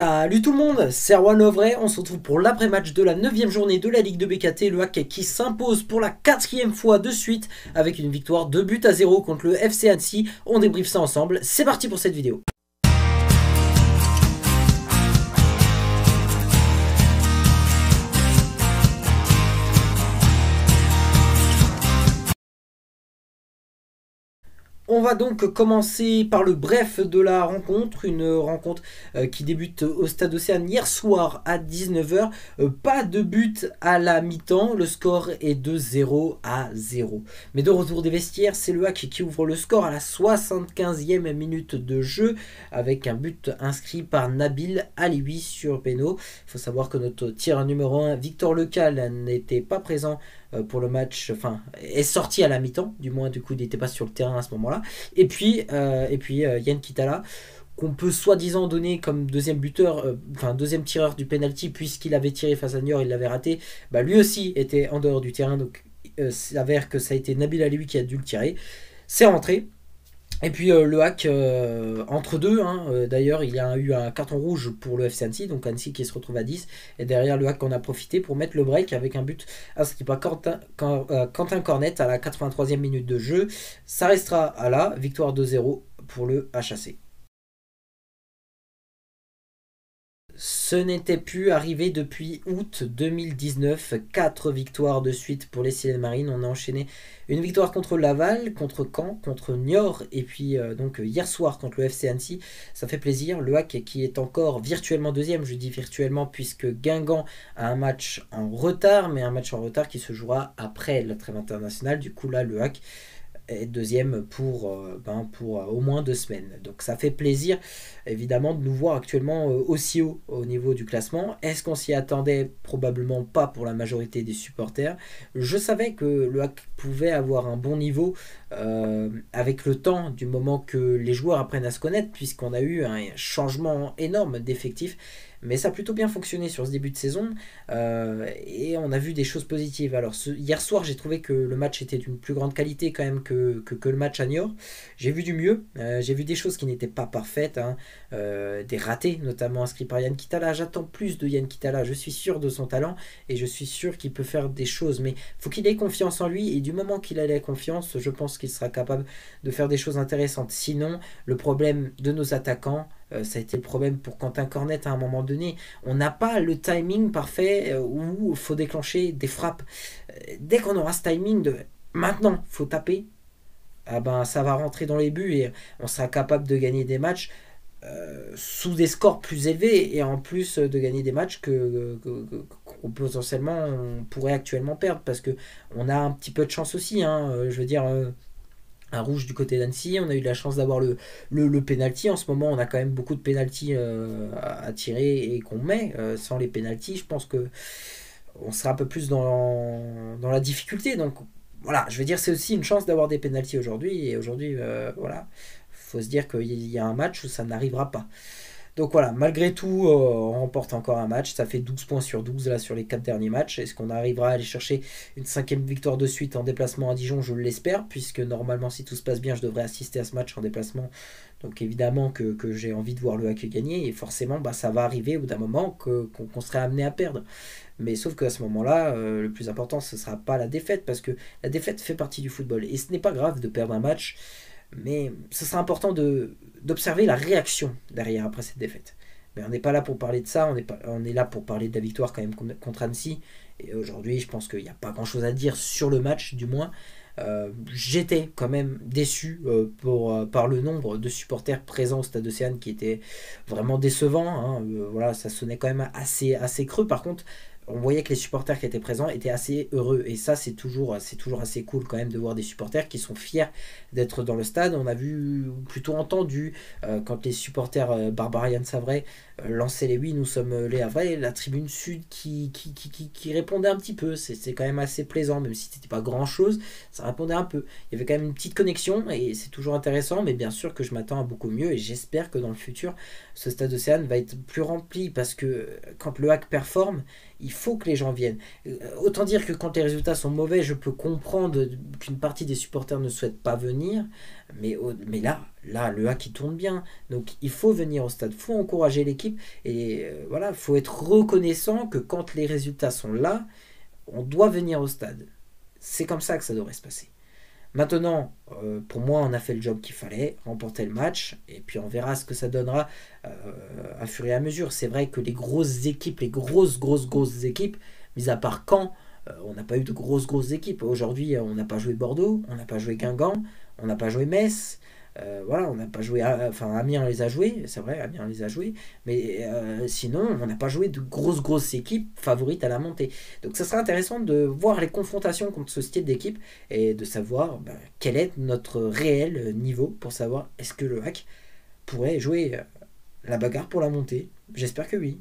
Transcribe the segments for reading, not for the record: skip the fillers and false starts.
Salut tout le monde, c'est Erwan Lovray, on se retrouve pour l'après-match de la 9e journée de la Ligue de BKT, le HAC qui s'impose pour la 4e fois de suite avec une victoire 2-0 contre le FC Annecy. On débriefe ça ensemble, c'est parti pour cette vidéo. On va donc commencer par le bref de la rencontre, une rencontre qui débute au Stade Océane hier soir à 19 h. Pas de but à la mi-temps, le score est de 0-0. Mais de retour des vestiaires, c'est le HAC qui ouvre le score à la 75e minute de jeu avec un but inscrit par Nabil Alioui sur péno. Il faut savoir que notre tireur numéro 1, Victor Lecal, n'était pas présent pour le match, enfin est sorti à la mi-temps, du moins du coup il n'était pas sur le terrain à ce moment-là. Et puis Yann Kitala, qu'on peut soi-disant donner comme deuxième buteur, deuxième tireur du penalty, puisqu'il avait tiré face à Niort, il l'avait raté, lui aussi était en dehors du terrain, donc il s'avère que ça a été Nabil Alioui qui a dû le tirer. C'est rentré. Et puis le HAC entre deux, d'ailleurs il y a eu un carton rouge pour le FC Annecy, donc Annecy qui se retrouve à 10, et derrière le HAC on a profité pour mettre le break avec un but inscrit par Quentin Cornet à la 83e minute de jeu. Ça restera à la victoire 2-0 pour le HAC. Ce n'était plus arrivé depuis août 2019, 4 victoires de suite pour les Sirènes Marines. On a enchaîné une victoire contre Laval, contre Caen, contre Niort et puis donc hier soir contre le FC Annecy. Ça fait plaisir. Le HAC qui est encore virtuellement deuxième, je dis virtuellement puisque Guingamp a un match en retard, mais un match en retard qui se jouera après la trêve internationale. Du coup là le HAC est deuxième pour au moins 2 semaines. Donc ça fait plaisir évidemment de nous voir actuellement aussi haut au niveau du classement. Est-ce qu'on s'y attendait? Probablement pas pour la majorité des supporters. Je savais que le HAC pouvait avoir un bon niveau avec le temps, du moment que les joueurs apprennent à se connaître, puisqu'on a eu un changement énorme d'effectifs. Mais ça a plutôt bien fonctionné sur ce début de saison et on a vu des choses positives. Alors hier soir j'ai trouvé que le match était d'une plus grande qualité quand même que le match à Niort. J'ai vu du mieux, j'ai vu des choses qui n'étaient pas parfaites, des ratés notamment inscrits par Yann Kitala. J'attends plus de Yann Kitala, je suis sûr de son talent et je suis sûr qu'il peut faire des choses, mais il faut qu'il ait confiance en lui, et du moment qu'il a la confiance, je pense qu'il sera capable de faire des choses intéressantes. Sinon, le problème de nos attaquants, ça a été le problème pour Quentin Cornet à un moment donné. On n'a pas le timing parfait où il faut déclencher des frappes. Dès qu'on aura ce timing de maintenant, il faut taper, ça va rentrer dans les buts et on sera capable de gagner des matchs sous des scores plus élevés, et en plus de gagner des matchs que potentiellement on pourrait actuellement perdre, parce qu'on a un petit peu de chance aussi. Je veux dire... un rouge du côté d'Annecy, on a eu la chance d'avoir le penalty. En ce moment on a quand même beaucoup de penalty à tirer et qu'on met. Sans les penalty, je pense que on sera un peu plus dans la difficulté. Donc voilà, je veux dire, c'est aussi une chance d'avoir des penalty aujourd'hui, et aujourd'hui voilà, faut se dire qu'il y a un match où ça n'arrivera pas. Donc voilà, malgré tout, on remporte encore un match. Ça fait 12 points sur 12 là sur les 4 derniers matchs. Est-ce qu'on arrivera à aller chercher une 5e victoire de suite en déplacement à Dijon? Je l'espère, puisque normalement, si tout se passe bien, je devrais assister à ce match en déplacement. Donc évidemment que j'ai envie de voir le HAC gagner, et forcément ça va arriver au bout d'un moment qu'on serait amené à perdre. Mais sauf qu'à ce moment-là, le plus important, ce ne sera pas la défaite, parce que la défaite fait partie du football. Et ce n'est pas grave de perdre un match, mais ce sera important d'observer la réaction derrière après cette défaite. Mais on n'est pas là pour parler de ça, on est là pour parler de la victoire quand même contre Annecy. Et aujourd'hui, je pense qu'il n'y a pas grand chose à dire sur le match, du moins. J'étais quand même déçu par le nombre de supporters présents au Stade Océane, qui était vraiment décevant. Voilà, ça sonnait quand même assez creux. Par contre, on voyait que les supporters qui étaient présents étaient assez heureux, et ça c'est toujours assez cool quand même de voir des supporters qui sont fiers d'être dans le stade. On a vu, plutôt entendu, quand les supporters Barbarian Savray lançaient les oui nous sommes les Havrais, la tribune sud qui répondait un petit peu. C'est quand même assez plaisant, même si c'était pas grand chose, ça répondait un peu. Il y avait quand même une petite connexion, et c'est toujours intéressant, mais bien sûr que je m'attends à beaucoup mieux, et j'espère que dans le futur ce Stade Océane va être plus rempli, parce que quand le HAC performe, il faut que les gens viennent. Autant dire que quand les résultats sont mauvais, je peux comprendre qu'une partie des supporters ne souhaitent pas venir, mais là, le hack il tourne bien, donc il faut venir au stade, il faut encourager l'équipe, et voilà, il faut être reconnaissant que quand les résultats sont là, on doit venir au stade. C'est comme ça que ça devrait se passer. Maintenant, pour moi, on a fait le job qu'il fallait, remporter le match, et puis on verra ce que ça donnera à fur et à mesure. C'est vrai que les grosses équipes, les grosses équipes, mis à part Caen, on n'a pas eu de grosses équipes. Aujourd'hui, on n'a pas joué Bordeaux, on n'a pas joué Guingamp, on n'a pas joué Metz. Voilà, on n'a pas joué. Enfin, Amiens les a joués, c'est vrai, Amiens les a joués. Mais sinon, on n'a pas joué de grosses équipes favorites à la montée. Donc, ça sera intéressant de voir les confrontations contre ce style d'équipe et de savoir quel est notre réel niveau pour savoir est-ce que le hack pourrait jouer la bagarre pour la montée. J'espère que oui.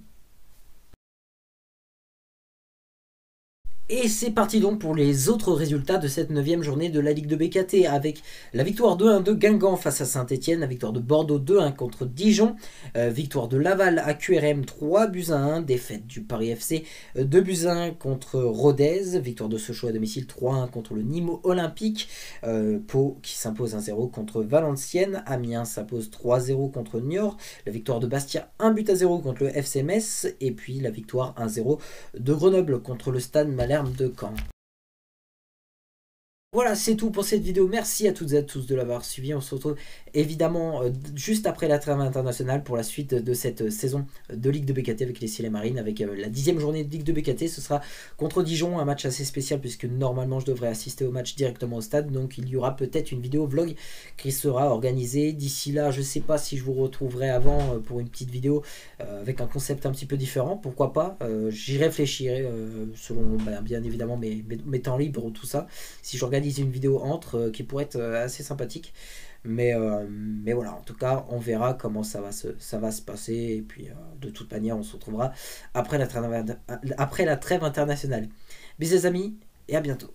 Et c'est parti donc pour les autres résultats de cette 9e journée de la Ligue de BKT avec la victoire 2-1 de Guingamp face à Saint-Etienne, la victoire de Bordeaux 2-1 contre Dijon, victoire de Laval à QRM 3-1, défaite du Paris FC 2-1 contre Rodez, victoire de Sochaux à domicile 3-1 contre le Nîmes Olympique, Pau qui s'impose 1-0 contre Valenciennes, Amiens s'impose 3-0 contre Niort, la victoire de Bastia 1-0 contre le FC Metz et puis la victoire 1-0 de Grenoble contre le Stade Malherbe de Caen. Voilà, c'est tout pour cette vidéo. Merci à toutes et à tous de l'avoir suivi. On se retrouve évidemment juste après la trêve internationale pour la suite de cette saison de Ligue de BKT avec les Ciels et Marines, avec la 10e journée de Ligue de BKT. Ce sera contre Dijon, un match assez spécial puisque normalement je devrais assister au match directement au stade. Donc il y aura peut-être une vidéo vlog qui sera organisée. D'ici là, je ne sais pas si je vous retrouverai avant pour une petite vidéo avec un concept un petit peu différent. Pourquoi pas, j'y réfléchirai selon bien évidemment mes temps libres, tout ça. Si j'organise une vidéo qui pourrait être assez sympathique, mais voilà, en tout cas on verra comment ça va se passer et puis de toute manière on se retrouvera après la trêve internationale. Bisous les amis et à bientôt.